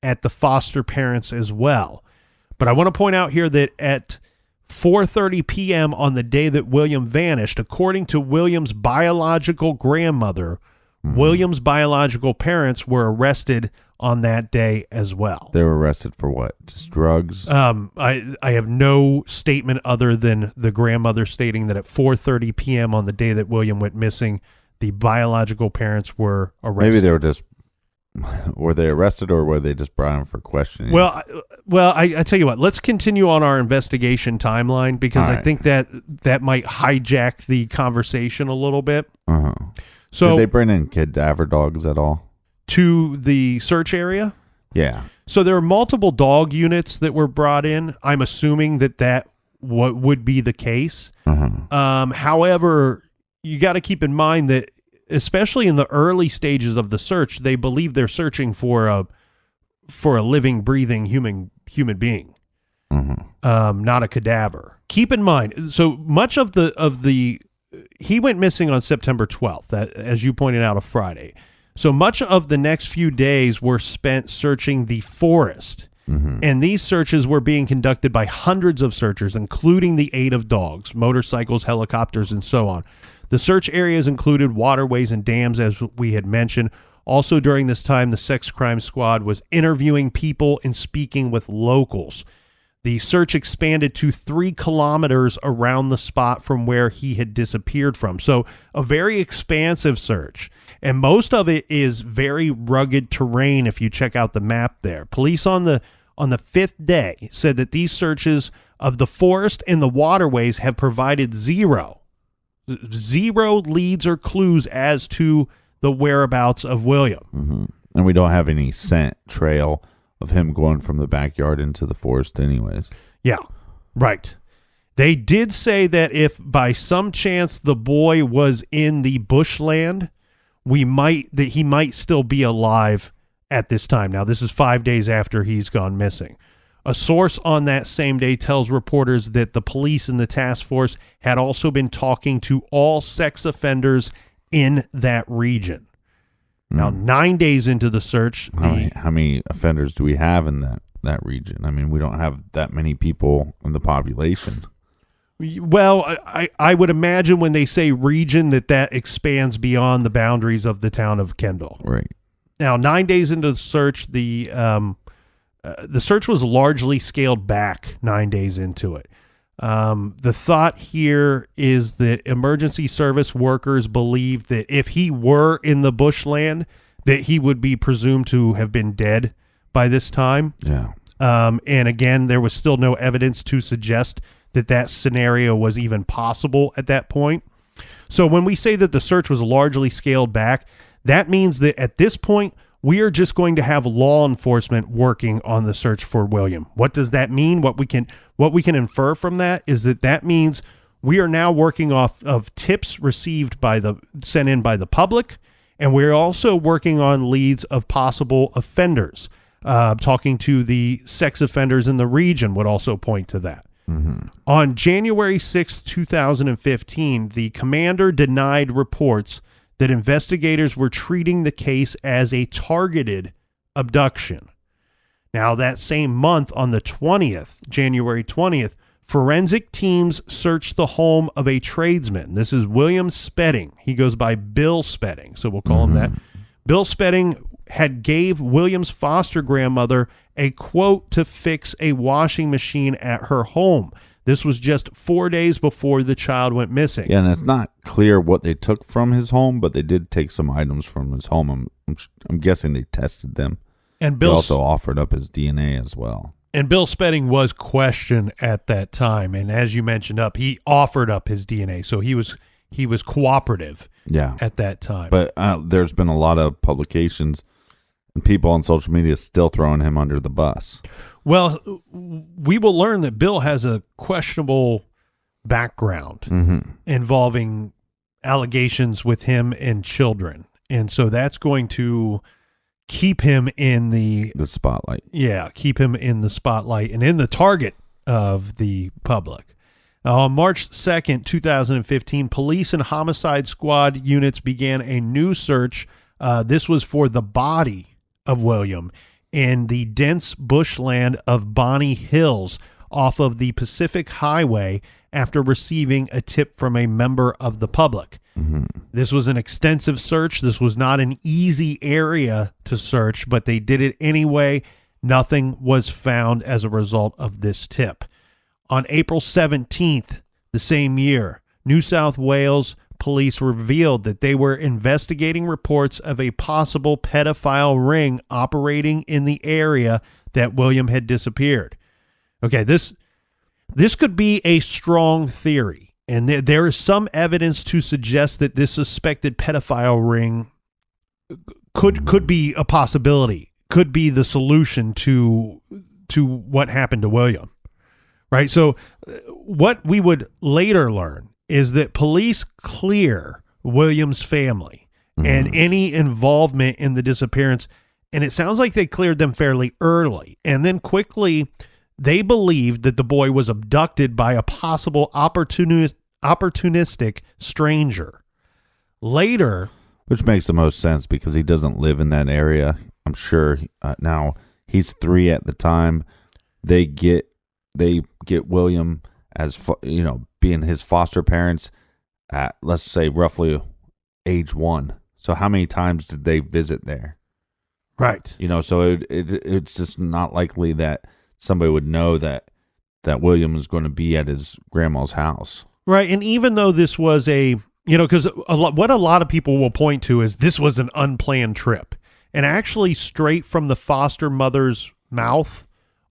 at the foster parents as well. But I want to point out here that at 4:30 p.m. on the day that William vanished, according to William's biological grandmother, William's biological parents were arrested on that day as well. They were arrested for what? Just drugs? I have no statement other than the grandmother stating that at 4:30 p.m. on the day that William went missing, the biological parents were arrested. Maybe they were just... Were they arrested or were they just brought in for questioning? Well, I tell you what, let's continue on our investigation timeline because I think that might hijack the conversation a little bit. Uh-huh. So, did they bring in cadaver dogs at all? To the search area? Yeah. So there are multiple dog units that were brought in. I'm assuming that would be the case. Uh-huh. However, you got to keep in mind that especially in the early stages of the search, they believe they're searching for a living, breathing human being, not a cadaver. Keep in mind, so much of the he went missing on September 12th, as you pointed out, a Friday. So much of the next few days were spent searching the forest, and these searches were being conducted by hundreds of searchers, including the aid of dogs, motorcycles, helicopters, and so on. The search areas included waterways and dams, as we had mentioned. Also during this time, the sex crime squad was interviewing people and speaking with locals. The search expanded to 3 kilometers around the spot from where he had disappeared from. So a very expansive search. And most of it is very rugged terrain if you check out the map there. Police on the 5th day said that these searches of the forest and the waterways have provided zero leads or clues as to the whereabouts of William. Mm-hmm. And we don't have any scent trail of him going from the backyard into the forest anyways. Yeah, right. They did say that if by some chance the boy was in the bushland, he might still be alive at this time. Now, this is 5 days after he's gone missing. A source on that same day tells reporters that the police and the task force had also been talking to all sex offenders in that region. Now, 9 days into the search... How many offenders do we have in that region? I mean, we don't have that many people in the population. Well, I would imagine when they say region that expands beyond the boundaries of the town of Kendall. Right. Now, 9 days into the search, the search was largely scaled back 9 days into it. The thought here is that emergency service workers believe that if he were in the bushland, that he would be presumed to have been dead by this time. Yeah. And again, there was still no evidence to suggest that scenario was even possible at that point. So when we say that the search was largely scaled back, that means that at this point, we are just going to have law enforcement working on the search for William. What does that mean? What we can infer from that is that means we are now working off of tips received sent in by the public, and we're also working on leads of possible offenders. Talking to the sex offenders in the region would also point to that. Mm-hmm. On January 6, 2015, the commander denied reports that investigators were treating the case as a targeted abduction. Now, that same month, on the 20th, January 20th, forensic teams searched the home of a tradesman. This is William Spedding. He goes by Bill Spedding, so we'll call him that. Bill Spedding had gave William's foster grandmother a quote to fix a washing machine at her home. This was just 4 days before the child went missing. Yeah, and it's not clear what they took from his home, but they did take some items from his home. I'm guessing they tested them. And Bill also offered up his DNA as well. And Bill Spedding was questioned at that time, and as you mentioned he offered up his DNA, so he was cooperative. Yeah. At that time. But there's been a lot of publications and people on social media still throwing him under the bus. Well, we will learn that Bill has a questionable background involving allegations with him and children. And so that's going to keep him in the spotlight. Yeah, keep him in the spotlight and in the target of the public. On March 2nd, 2015, police and homicide squad units began a new search. This was for the body of William in the dense bushland of Bonnie Hills off of the Pacific Highway after receiving a tip from a member of the public. This was an extensive search. This was not an easy area to search, but they did it anyway. Nothing was found as a result of this tip. On April 17th, the same year, New South Wales police revealed that they were investigating reports of a possible pedophile ring operating in the area that William had disappeared. Okay, this could be a strong theory, and there is some evidence to suggest that this suspected pedophile ring could be a possibility, could be the solution to what happened to William. Right. So what we would later learn is that police clear William's family and any involvement in the disappearance. And it sounds like they cleared them fairly early. And then quickly, they believed that the boy was abducted by a possible opportunistic stranger. Later. Which makes the most sense because he doesn't live in that area. I'm sure now he's 3 at the time. They get William as being his foster parents at, let's say, roughly age 1. So how many times did they visit there? Right. So it's just not likely that somebody would know that William is going to be at his grandma's house. Right. And even though this was because what a lot of people will point to is this was an unplanned trip. And actually straight from the foster mother's mouth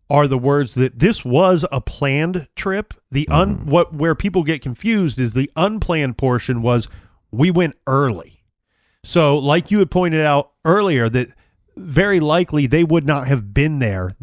are the words that this was a planned trip. Where people get confused is the unplanned portion was we went early. So like you had pointed out earlier, that very likely they would not have been there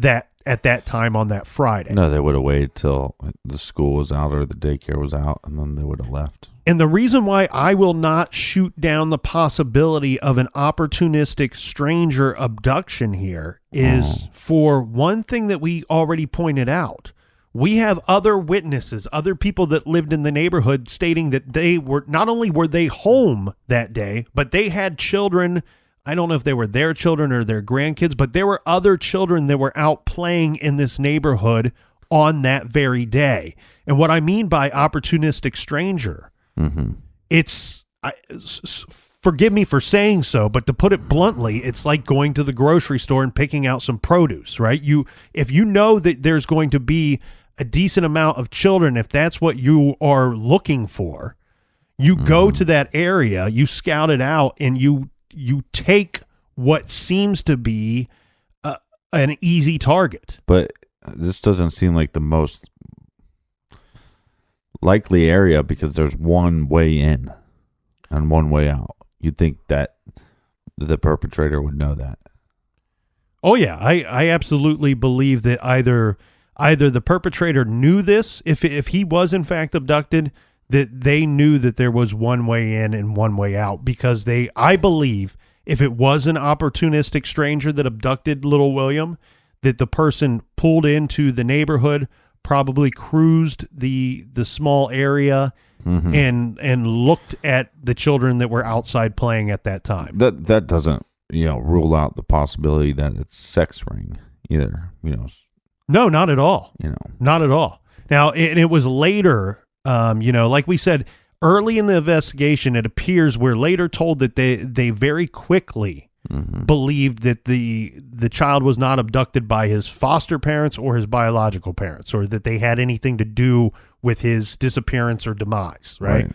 at that time on that Friday. No, they would have waited till the school was out or the daycare was out, and then they would have left. And the reason why I will not shoot down the possibility of an opportunistic stranger abduction here is for one thing that we already pointed out. We have other witnesses, other people that lived in the neighborhood stating that they were, not only were they home that day, but they had children. I don't know if they were their children or their grandkids, but there were other children that were out playing in this neighborhood on that very day. And what I mean by opportunistic stranger, forgive me for saying so, but to put it bluntly, it's like going to the grocery store and picking out some produce, right? If you know that there's going to be a decent amount of children, if that's what you are looking for, you go to that area, you scout it out, and you take what seems to be an easy target. But this doesn't seem like the most likely area because there's one way in and one way out. You'd think that the perpetrator would know that. Oh yeah, I absolutely believe that either the perpetrator knew this, if he was in fact abducted, that they knew that there was one way in and one way out, because I believe if it was an opportunistic stranger that abducted little William, that the person pulled into the neighborhood, probably cruised the small area and looked at the children that were outside playing at that time. That doesn't rule out the possibility that it's sex ring either. No, not at all. Not at all. Now, it was later. Like we said, early in the investigation, it appears we're later told that they very quickly believed that the child was not abducted by his foster parents or his biological parents, or that they had anything to do with his disappearance or demise, right?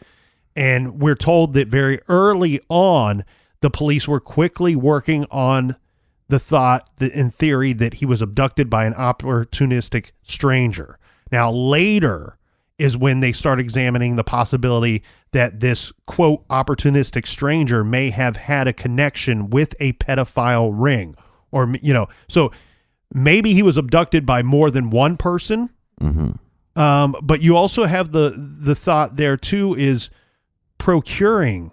And we're told that very early on, the police were quickly working on the thought that, in theory, that he was abducted by an opportunistic stranger. Now, later is when they start examining the possibility that this, quote, opportunistic stranger may have had a connection with a pedophile ring. Or, so maybe he was abducted by more than one person. But you also have the thought there, too, is procuring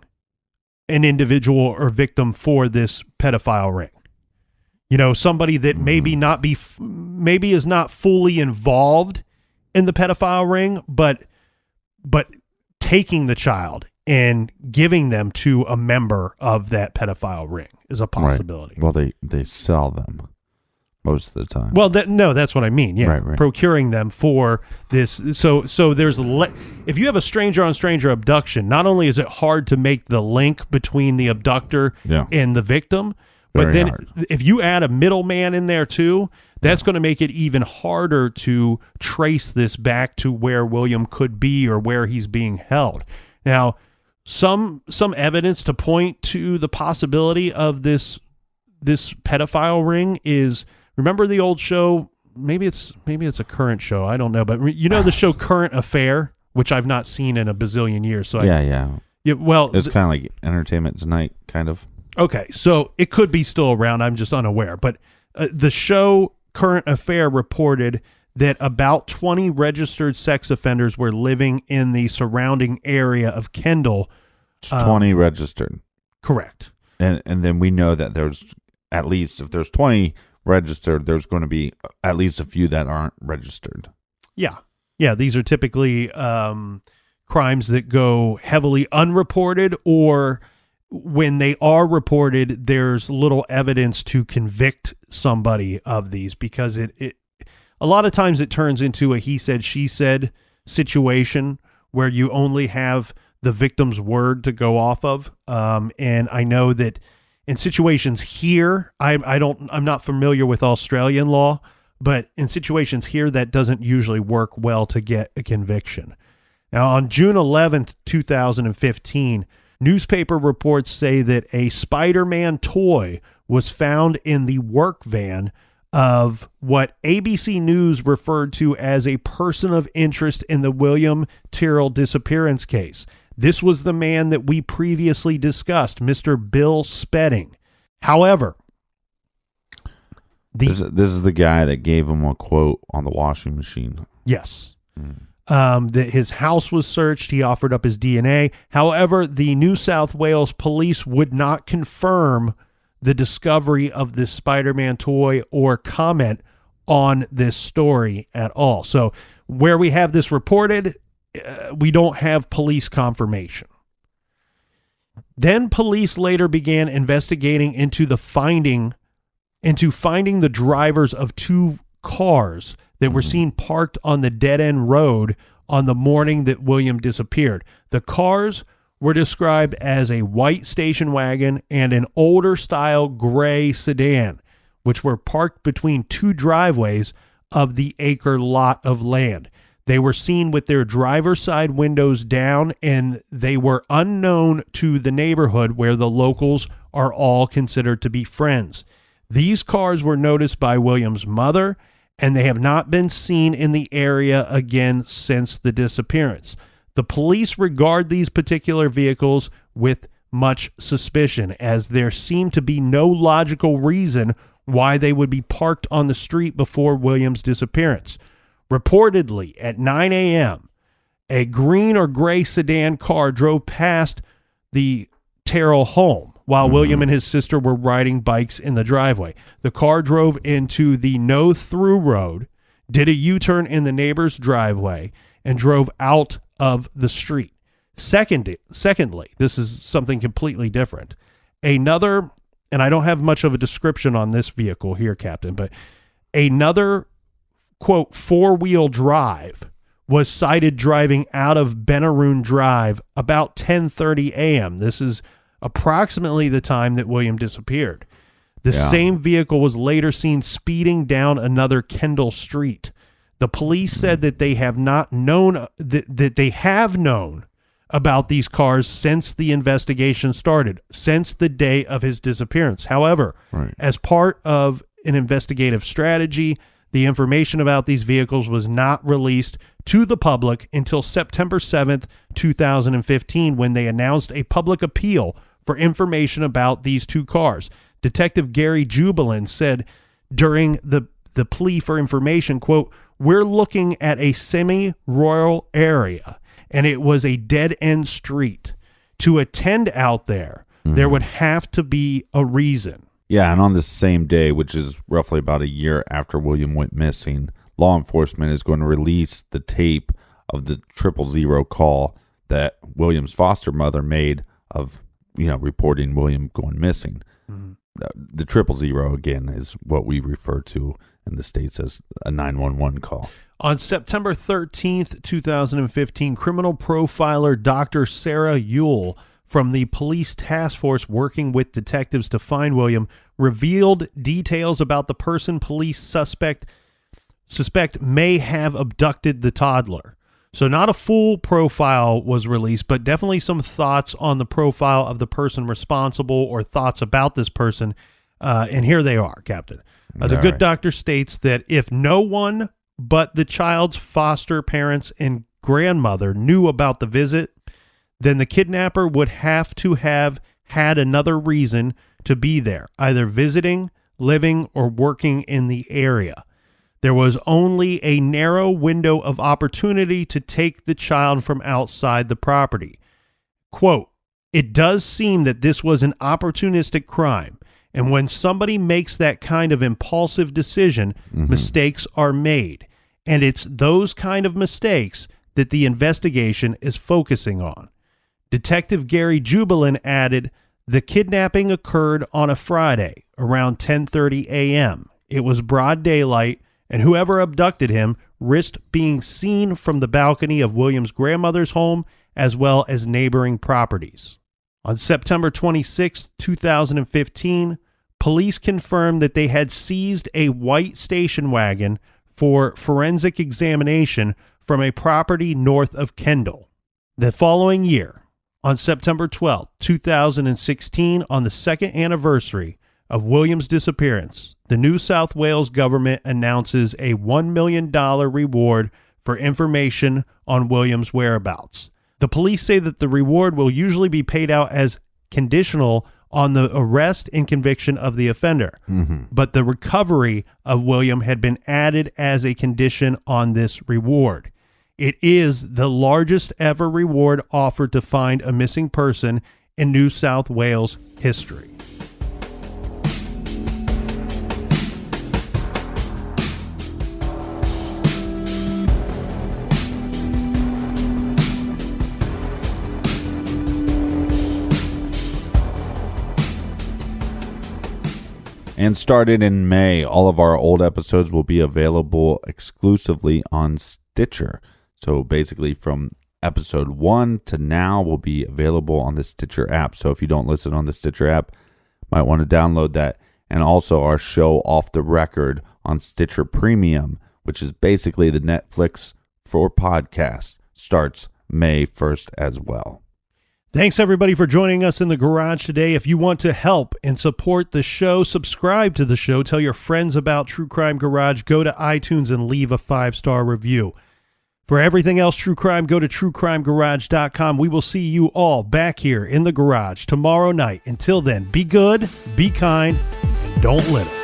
an individual or victim for this pedophile ring. Somebody that maybe is not fully involved in the pedophile ring, but taking the child and giving them to a member of that pedophile ring is a possibility. Well, they sell them most of the time. Well, that's what I mean. Yeah, right. Procuring them for this. So there's if you have a stranger on stranger abduction, not only is it hard to make the link between the abductor and the victim, but then if you add a middleman in there too, that's going to make it even harder to trace this back to where William could be or where he's being held. Now, some evidence to point to the possibility of this pedophile ring is, remember the old show? Maybe it's a current show. I don't know, but the show Current Affair, which I've not seen in a bazillion years. So yeah. Well, it's kind of like Entertainment Tonight, kind of. Okay, so it could be still around. I'm just unaware. But the show Current Affair reported that about 20 registered sex offenders were living in the surrounding area of Kendall. 20 registered. Correct. And then we know that there's at least, if there's 20 registered, there's going to be at least a few that aren't registered. Yeah. Yeah, these are typically crimes that go heavily unreported, or when they are reported, there's little evidence to convict somebody of these, because it a lot of times it turns into a he said, she said situation where you only have the victim's word to go off of. And I know that in situations here, I'm not familiar with Australian law, but in situations here, that doesn't usually work well to get a conviction. Now, on June 11th, 2015, newspaper reports say that a Spider-Man toy was found in the work van of what ABC News referred to as a person of interest in the William Tyrrell disappearance case. This was the man that we previously discussed, Mr. Bill Spedding. However, this is the guy that gave him a quote on the washing machine. Yes. That his house was searched. He offered up his DNA. However, the New South Wales police would not confirm the discovery of this Spider-Man toy or comment on this story at all. So where we have this reported, we don't have police confirmation. Then police later began investigating into finding the drivers of two cars that were seen parked on the dead-end road on the morning that William disappeared. The cars were described as a white station wagon and an older-style gray sedan, which were parked between two driveways of the acre lot of land. They were seen with their driver's side windows down, and they were unknown to the neighborhood where the locals are all considered to be friends. These cars were noticed by William's mother, and they have not been seen in the area again since the disappearance. The police regard these particular vehicles with much suspicion, as there seemed to be no logical reason why they would be parked on the street before William's disappearance. Reportedly, at 9 a.m., a green or gray sedan car drove past the Tyrrell home while William and his sister were riding bikes in the driveway. The car drove into the no-through road, did a U-turn in the neighbor's driveway, and drove out of the street. Secondly, this is something completely different. Another, and I don't have much of a description on this vehicle here, Captain, but another, quote, four-wheel drive was sighted driving out of Benaroon Drive about 10:30 a.m. This is approximately the time that William disappeared. The same vehicle was later seen speeding down another Kendall street. The police said that they have not known that they have known about these cars since the investigation started, since the day of his disappearance. However, as part of an investigative strategy, the information about these vehicles was not released to the public until September 7th, 2015, when they announced a public appeal for information about these two cars. Detective Gary Jubilin said during the plea for information, quote, "We're looking at a semi-rural area, and it was a dead-end street. To attend out there, there would have to be a reason." Yeah, and on this same day, which is roughly about a year after William went missing, law enforcement is going to release the tape of the 000 call that William's foster mother made of, reporting William going missing. The 000, again, is what we refer to in the States as a 911 call. On September 13th, 2015, criminal profiler Dr. Sarah Ewell from the police task force working with detectives to find William revealed details about the person police suspect may have abducted the toddler. So not a full profile was released, but definitely some thoughts on the profile of the person responsible or thoughts about this person. And here they are, Captain. The good doctor states that if no one but the child's foster parents and grandmother knew about the visit, then the kidnapper would have to have had another reason to be there, either visiting, living, or working in the area. There was only a narrow window of opportunity to take the child from outside the property. Quote, "It does seem that this was an opportunistic crime, and when somebody makes that kind of impulsive decision, mistakes are made, and it's those kind of mistakes that the investigation is focusing on." Detective Gary Jubilin added, "The kidnapping occurred on a Friday around 10:30 a.m. It was broad daylight, and whoever abducted him risked being seen from the balcony of William's grandmother's home as well as neighboring properties." On September 26, 2015, police confirmed that they had seized a white station wagon for forensic examination from a property north of Kendall. The following year, on September 12, 2016, on the second anniversary of William's disappearance, the New South Wales government announces a $1 million reward for information on William's whereabouts. The police say that the reward will usually be paid out as conditional on the arrest and conviction of the offender, but the recovery of William had been added as a condition on this reward. It is the largest ever reward offered to find a missing person in New South Wales history. And started in May, all of our old episodes will be available exclusively on Stitcher. So basically from episode 1 to now will be available on the Stitcher app. So if you don't listen on the Stitcher app, might want to download that. And also our show Off the Record on Stitcher Premium, which is basically the Netflix for podcasts, starts May 1st as well. Thanks, everybody, for joining us in the garage today. If you want to help and support the show, subscribe to the show, tell your friends about True Crime Garage, go to iTunes and leave a 5-star review. For everything else True Crime, go to truecrimegarage.com. We will see you all back here in the garage tomorrow night. Until then, be good, be kind, and don't litter.